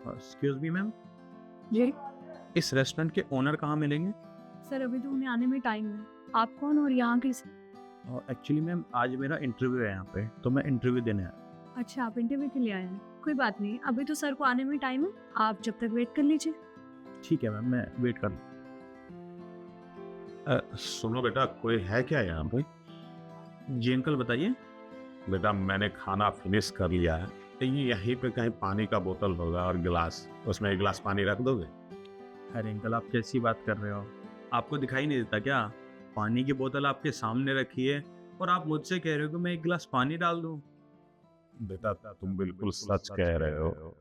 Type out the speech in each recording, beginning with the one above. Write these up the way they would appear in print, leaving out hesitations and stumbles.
Excuse me ma'am, जी इस restaurant के owner कहाँ मिलेंगे? सर, अभी तो उन्हें आने में टाइम है। आप कौन और यहाँ किस? एक्चुअली मैम आज मेरा इंटरव्यू है यहाँ पे, तो मैं इंटरव्यू देने आया। अच्छा, आप इंटरव्यू के लिए आए हैं। कोई बात नहीं, अभी तो सर को आने में टाइम है, आप जब तक वेट कर लीजिए। ठीक है मैम, मैं वेट कर लूँ। सुनो बेटा, कोई है क्या यहाँ पे? जी अंकल बताइए। बेटा मैंने खाना फिनिश कर लिया है, तो ये यहीं पे कहीं पानी का बोतल होगा और गिलास, उसमें एक गिलास पानी रख दोगे? अरे अंकल आप कैसी बात कर रहे हो? आपको दिखाई नहीं देता क्या? पानी की बोतल आपके सामने रखी है और आप मुझसे कह रहे हो कि मैं एक गिलास पानी डाल दूँ? बेटा तुम बिल्कुल सच कह रहे हो,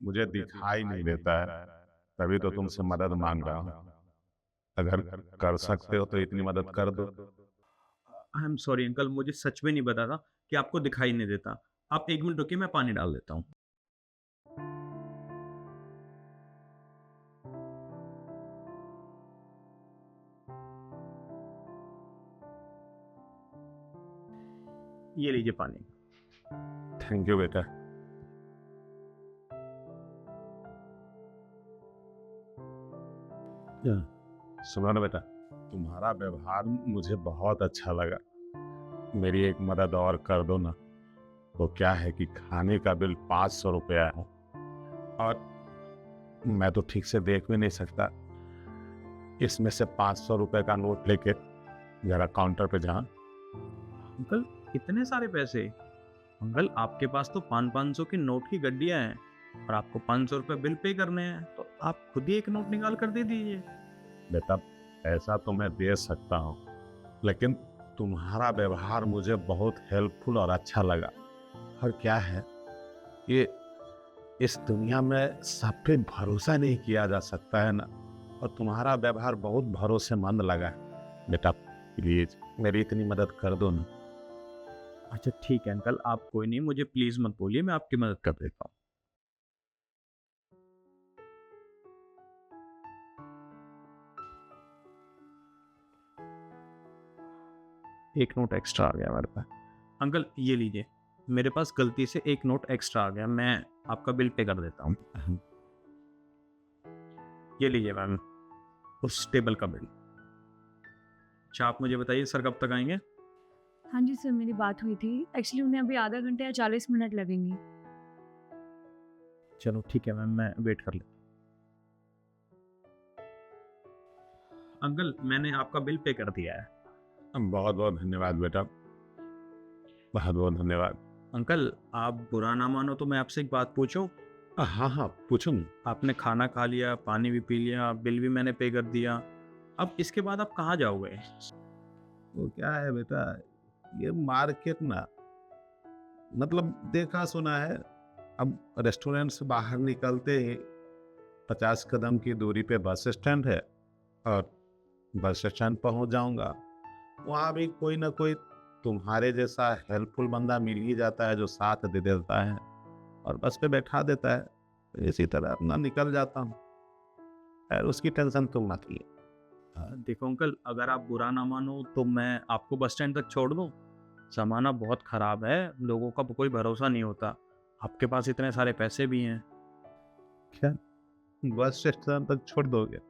मुझे दिखाई नहीं देता है, तभी तो तुमसे मदद मांग रहा हूँ। अगर कर सकते हो तो इतनी मदद कर दो। आई एम सॉरी अंकल, मुझे सच में नहीं पता था कि आपको दिखाई नहीं देता। आप 1 मिनट रुकिए, मैं पानी डाल देता हूँ। ये लीजिए पानी। थैंक यू बेटा। सुनो ना बेटा, तुम्हारा व्यवहार मुझे बहुत अच्छा लगा। मेरी एक मदद और कर दो ना। वो क्या है कि खाने का बिल 500 रुपया है और मैं तो ठीक से देख भी नहीं सकता। इसमें से 500 रुपये का नोट लेके जरा काउंटर पे जा। अंकल इतने सारे पैसे? अंकल आपके पास तो 500 की नोट की गड्डियां हैं और आपको 500 रुपये बिल पे करने हैं, तो आप खुद ही एक नोट निकाल कर दे दीजिए। बेटा ऐसा तो मैं दे सकता हूँ, लेकिन तुम्हारा व्यवहार मुझे बहुत हेल्पफुल और अच्छा लगा। और क्या है, ये इस दुनिया में सब पे भरोसा नहीं किया जा सकता है ना, और तुम्हारा व्यवहार बहुत भरोसेमंद लगा है। बेटा प्लीज मेरी इतनी मदद कर दो ना। अच्छा ठीक है अंकल, आप कोई नहीं, मुझे प्लीज मत बोलिए, मैं आपकी मदद कर देता हूँ। एक नोट एक्स्ट्रा आ गया मेरे पास। अंकल ये लीजिए, मेरे पास गलती से एक नोट एक्स्ट्रा आ गया, मैं आपका बिल पे कर देता हूँ। ये लीजिए मैम, उस टेबल का बिल। अच्छा आप मुझे बताइए सर कब तक आएंगे? हाँ जी सर, मेरी बात हुई थी। एक्चुअली उन्हें अभी आधा घंटे या 40 मिनट लगेंगे। चलो ठीक है मैम, मैं वेट कर लेता हूँ। अंकल मैंने आपका बिल पे कर दिया है। बहुत बहुत धन्यवाद बेटा, बहुत बहुत धन्यवाद। अंकल आप बुरा ना मानो तो मैं आपसे एक बात पूछूं? हाँ हाँ पूछो ना। आपने खाना खा लिया, पानी भी पी लिया, बिल भी मैंने पे कर दिया, अब इसके बाद आप कहाँ जाओगे? वो क्या है बेटा, ये मार्केट ना, मतलब देखा सुना है। अब रेस्टोरेंट से बाहर निकलते ही 50 कदम की दूरी पे बस स्टैंड है, और बस स्टैंड पहुंच जाऊंगा। वहाँ भी कोई ना कोई तुम्हारे जैसा हेल्पफुल बंदा मिल ही जाता है जो साथ दे देता है और बस पे बैठा देता है। तो इसी तरह अपना निकल जाता हूँ। खैर उसकी टेंशन तुम मत लो। देखो अंकल, अगर आप बुरा ना मानो तो मैं आपको बस स्टैंड तक छोड़ दूँ। ज़माना बहुत ख़राब है, लोगों का कोई भरोसा नहीं होता। आपके पास इतने सारे पैसे भी हैं। क्या बस स्टैंड तक छोड़ दोगे?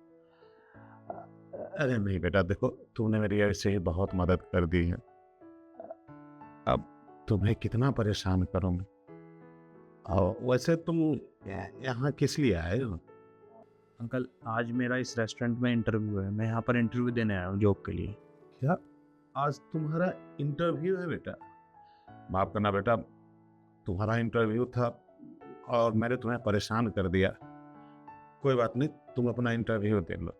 अरे नहीं बेटा, देखो तूने मेरी ऐसे ही बहुत मदद कर दी है, अब तुम्हें कितना परेशान करूं मैं। और वैसे तुम यहाँ किस लिए आए हो? अंकल आज मेरा इस रेस्टोरेंट में इंटरव्यू है, मैं यहाँ पर इंटरव्यू देने आया हूँ जॉब के लिए। क्या आज तुम्हारा इंटरव्यू है बेटा? माफ करना बेटा, तुम्हारा इंटरव्यू था और मैंने तुम्हें परेशान कर दिया। कोई बात नहीं, तुम अपना इंटरव्यू दे लो।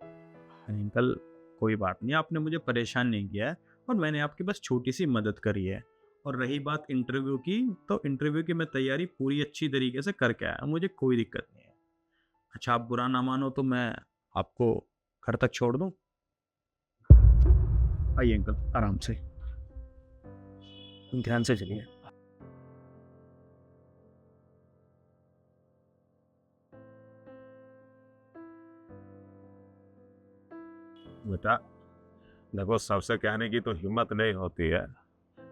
अरे अंकल कोई बात नहीं, आपने मुझे परेशान नहीं किया है और मैंने आपकी बस छोटी सी मदद करी है। और रही बात इंटरव्यू की, तो इंटरव्यू की मैं तैयारी पूरी अच्छी तरीके से करके आया हूँ, मुझे कोई दिक्कत नहीं है। अच्छा आप बुरा ना मानो तो मैं आपको घर तक छोड़ दूँ? आइए अंकल, आराम से, ध्यान से चलिए। बेटा देखो, सबसे कहने की तो हिम्मत नहीं होती है,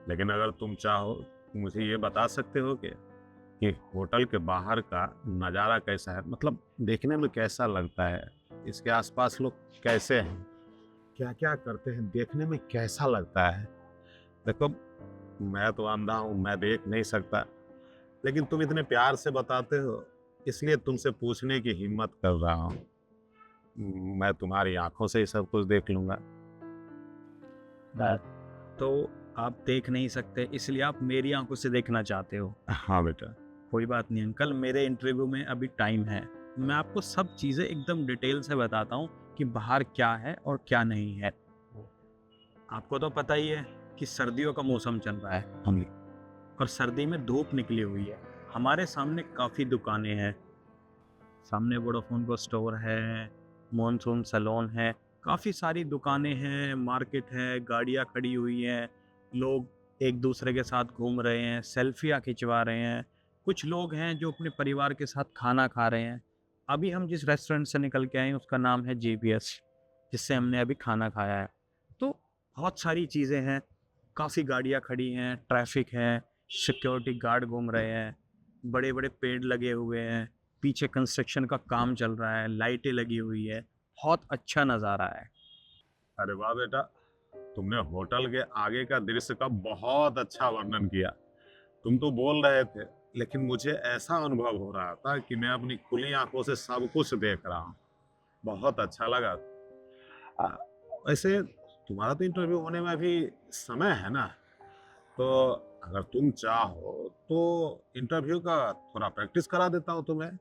लेकिन अगर तुम चाहो तो मुझे ये बता सकते हो कि कि होटल के बाहर का नज़ारा कैसा है, मतलब देखने में कैसा लगता है, इसके आसपास लोग कैसे हैं, क्या क्या करते हैं, देखने में कैसा लगता है। देखो, मैं तो अंधा हूँ, मैं देख नहीं सकता, लेकिन तुम इतने प्यार से बताते हो, इसलिए तुमसे पूछने की हिम्मत कर रहा हूँ। मैं तुम्हारी आंखों से ही सब कुछ देख लूंगा। तो आप देख नहीं सकते, इसलिए आप मेरी आंखों से देखना चाहते हो। हाँ बेटा। कोई बात नहीं अंकल, मेरे इंटरव्यू में अभी टाइम है। मैं आपको सब चीज़ें एकदम डिटेल से बताता हूँ कि बाहर क्या है और क्या नहीं है। आपको तो पता ही है कि सर्दियों का मौसम चल रहा है हम और सर्दी में धूप निकली हुई है। हमारे सामने काफ़ी दुकानें हैं। सामने वोडाफोन का स्टोर है, मॉनसून सैलून है, काफ़ी सारी दुकानें हैं, मार्केट है, गाड़ियाँ खड़ी हुई हैं, लोग एक दूसरे के साथ घूम रहे हैं, सेल्फियाँ खिंचवा रहे हैं। कुछ लोग हैं जो अपने परिवार के साथ खाना खा रहे हैं। अभी हम जिस रेस्टोरेंट से निकल के आए हैं उसका नाम है JBS, जिससे हमने अभी खाना खाया है। तो बहुत सारी चीज़ें हैं, काफ़ी गाड़ियाँ खड़ी हैं, ट्रैफिक है, सिक्योरिटी गार्ड घूम रहे हैं, बड़े बड़े पेड़ लगे हुए हैं, पीछे कंस्ट्रक्शन का काम चल रहा है, लाइटें लगी हुई है, बहुत अच्छा नज़ारा है। अरे वाह बेटा, तुमने होटल के आगे का दृश्य का बहुत अच्छा वर्णन किया। तुम तो बोल रहे थे, लेकिन मुझे ऐसा अनुभव हो रहा था कि मैं अपनी खुली आंखों से सब कुछ देख रहा हूँ। बहुत अच्छा लगा। आ, वैसे तुम्हारा तो इंटरव्यू होने में अभी समय है ना, तो अगर तुम चाहो तो इंटरव्यू का थोड़ा प्रैक्टिस करा देता हूँ तुम्हें।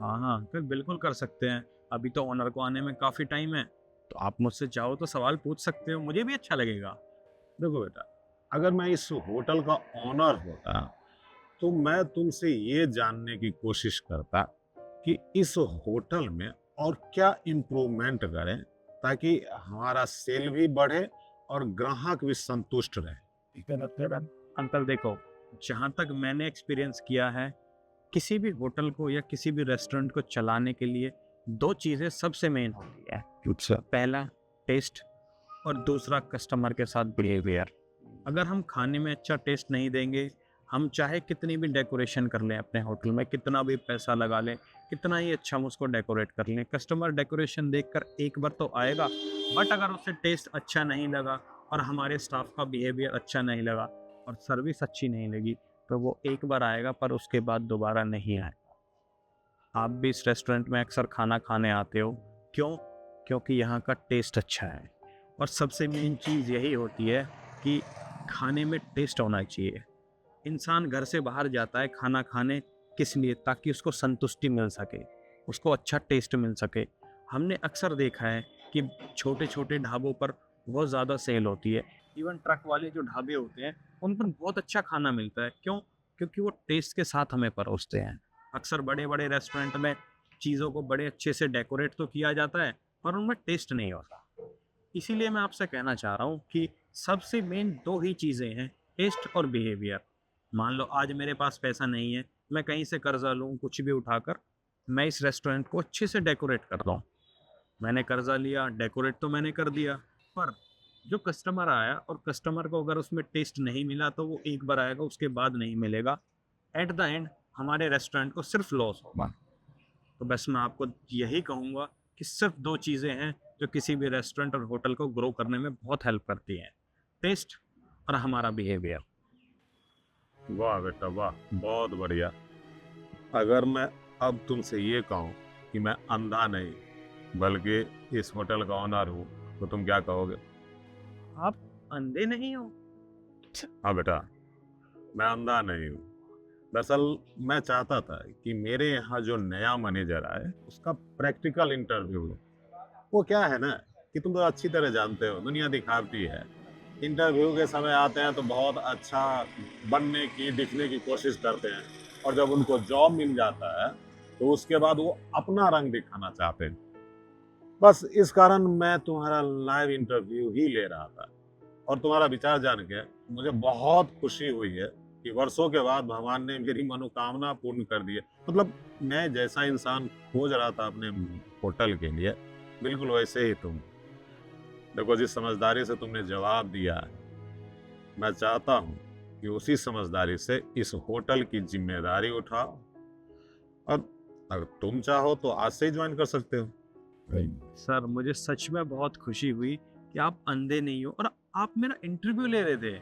हाँ हाँ अंकल, बिल्कुल कर सकते हैं। अभी तो ओनर को आने में काफ़ी टाइम है, तो आप मुझसे चाहो तो सवाल पूछ सकते हो, मुझे भी अच्छा लगेगा। देखो बेटा, अगर मैं इस होटल का ऑनर होता तो मैं तुमसे ये जानने की कोशिश करता कि इस होटल में और क्या इम्प्रूवमेंट करें ताकि हमारा सेल भी बढ़े और ग्राहक भी संतुष्ट रहे। अंकल देखो, जहाँ तक मैंने एक्सपीरियंस किया है, किसी भी होटल को या किसी भी रेस्टोरेंट को चलाने के लिए दो चीज़ें सबसे मेन होती है। अच्छा। पहला टेस्ट और दूसरा कस्टमर के साथ बिहेवियर। अगर हम खाने में अच्छा टेस्ट नहीं देंगे, हम चाहे कितनी भी डेकोरेशन कर लें अपने होटल में, कितना भी पैसा लगा लें, कितना ही अच्छा हम उसको डेकोरेट कर लें, कस्टमर डेकोरेशन देखकर एक बार तो आएगा, बट अगर उसे टेस्ट अच्छा नहीं लगा और हमारे स्टाफ का बिहेवियर अच्छा नहीं लगा और सर्विस अच्छी नहीं लगी, तो वो एक बार आएगा पर उसके बाद दोबारा नहीं आएगा। आप भी इस रेस्टोरेंट में अक्सर खाना खाने आते हो, क्यों? क्योंकि यहाँ का टेस्ट अच्छा है। और सबसे मेन चीज़ यही होती है कि खाने में टेस्ट होना चाहिए। इंसान घर से बाहर जाता है खाना खाने किस लिए? ताकि उसको संतुष्टि मिल सके, उसको अच्छा टेस्ट मिल सके। हमने अक्सर देखा है कि छोटे छोटे ढाबों पर बहुत ज़्यादा सेल होती है। इवन ट्रक वाले जो ढाबे होते हैं उन पर बहुत अच्छा खाना मिलता है। क्यों? क्योंकि वो टेस्ट के साथ हमें परोसते हैं। अक्सर बड़े बड़े रेस्टोरेंट में चीज़ों को बड़े अच्छे से डेकोरेट तो किया जाता है पर उनमें टेस्ट नहीं होता। इसीलिए मैं आपसे कहना चाह रहा हूँ कि सबसे मेन दो ही चीज़ें हैं, टेस्ट और बिहेवियर। मान लो आज मेरे पास पैसा नहीं है, मैं कहीं से कर्जा लूँ कुछ भी उठाकर, मैं इस रेस्टोरेंट को अच्छे से डेकोरेट कर दूँ। मैंने कर्जा लिया, डेकोरेट तो मैंने कर दिया, पर जो कस्टमर आया और कस्टमर को अगर उसमें टेस्ट नहीं मिला तो वो एक बार आएगा, उसके बाद नहीं मिलेगा। एट द एंड हमारे रेस्टोरेंट को सिर्फ लॉस होगा। तो बस मैं आपको यही कहूँगा कि सिर्फ दो चीज़ें हैं जो किसी भी रेस्टोरेंट और होटल को ग्रो करने में बहुत हेल्प करती हैं, टेस्ट और हमारा बिहेवियर। वाह बेटा वाह, बहुत बढ़िया। अगर मैं अब तुमसे ये कहूँ कि मैं अंधा नहीं बल्कि इस होटल का ऑनर हूँ, तो तुम क्या कहोगे? आप अंधे नहीं हो? हाँ बेटा, मैं अंधा नहीं हूँ। दरअसल मैं चाहता था कि मेरे यहाँ जो नया मैनेजर आए उसका प्रैक्टिकल इंटरव्यू हो। वो क्या है ना कि तुम तो अच्छी तरह जानते हो, दुनिया दिखावटी है। इंटरव्यू के समय आते हैं तो बहुत अच्छा बनने की दिखने की कोशिश करते हैं, और जब उनको जॉब मिल जाता है तो उसके बाद वो अपना रंग दिखाना चाहते हैं। बस इस कारण मैं तुम्हारा लाइव इंटरव्यू ही ले रहा था, और तुम्हारा विचार जान के मुझे बहुत खुशी हुई है कि वर्षों के बाद भगवान ने मेरी मनोकामना पूर्ण कर दी है। मतलब मैं जैसा इंसान खोज रहा था अपने होटल के लिए, बिल्कुल वैसे ही तुम। देखो, जिस समझदारी से तुमने जवाब दिया है, मैं चाहता हूँ कि कि उसी समझदारी से इस होटल की जिम्मेदारी उठाओ, और अगर तुम चाहो तो आज से ही ज्वाइन कर सकते हो। सर मुझे सच में बहुत खुशी हुई कि आप अंधे नहीं हो और आप मेरा इंटरव्यू ले रहे थे।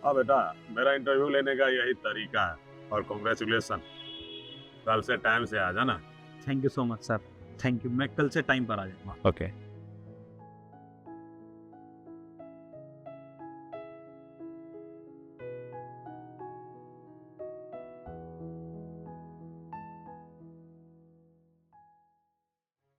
हाँ बेटा, मेरा इंटरव्यू लेने का यही तरीका है, और कॉन्ग्रेचुलेसन, कल से टाइम से आ जाना। Thank you so much sir, thank you, मैं कल से टाइम पर आ जाऊंगा। ओके।